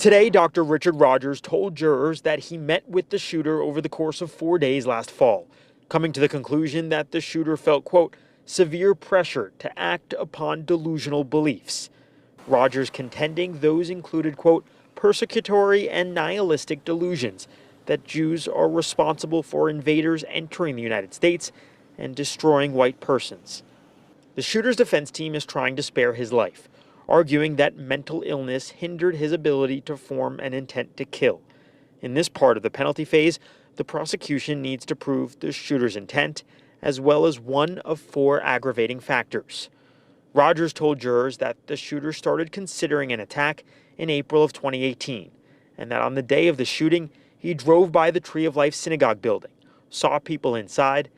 Today, Dr. Richard Rogers told jurors that he met with the shooter over the course of 4 days last fall, coming to the conclusion that the shooter felt, quote, severe pressure to act upon delusional beliefs. Rogers contending those included, quote, persecutory and nihilistic delusions that Jews are responsible for invaders entering the United States and destroying white persons. The shooter's defense team is trying to spare his life, arguing that mental illness hindered his ability to form an intent to kill. In this part of the penalty phase, the prosecution needs to prove the shooter's intent, as well as one of 4 aggravating factors. Rogers told jurors that the shooter started considering an attack in April of 2018, and that on the day of the shooting, he drove by the Tree of Life synagogue building, saw people inside,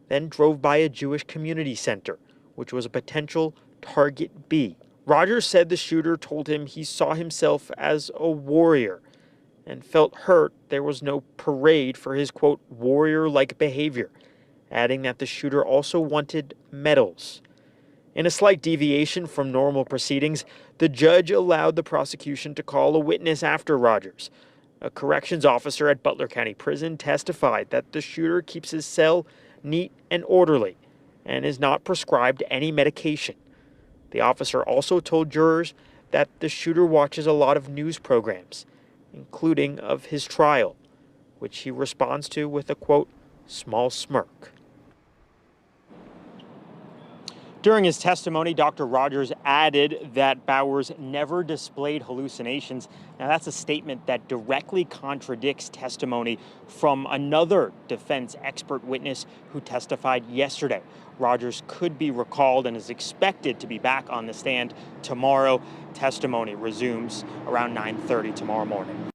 then drove by a Jewish community center, which was a potential target B. Rogers said the shooter told him he saw himself as a warrior and felt hurt there was no parade for his, quote, warrior-like behavior, adding that the shooter also wanted medals. In a slight deviation from normal proceedings, the judge allowed the prosecution to call a witness after Rogers. A corrections officer at Butler County Prison testified that the shooter keeps his cell neat and orderly and is not prescribed any medication. The officer also told jurors that the shooter watches a lot of news programs, including of his trial, which he responds to with a, quote, small smirk. During his testimony, Dr. Rogers added that Bowers never displayed hallucinations. Now, that's a statement that directly contradicts testimony from another defense expert witness who testified yesterday. Rogers could be recalled and is expected to be back on the stand tomorrow. Testimony resumes around 9:30 tomorrow morning.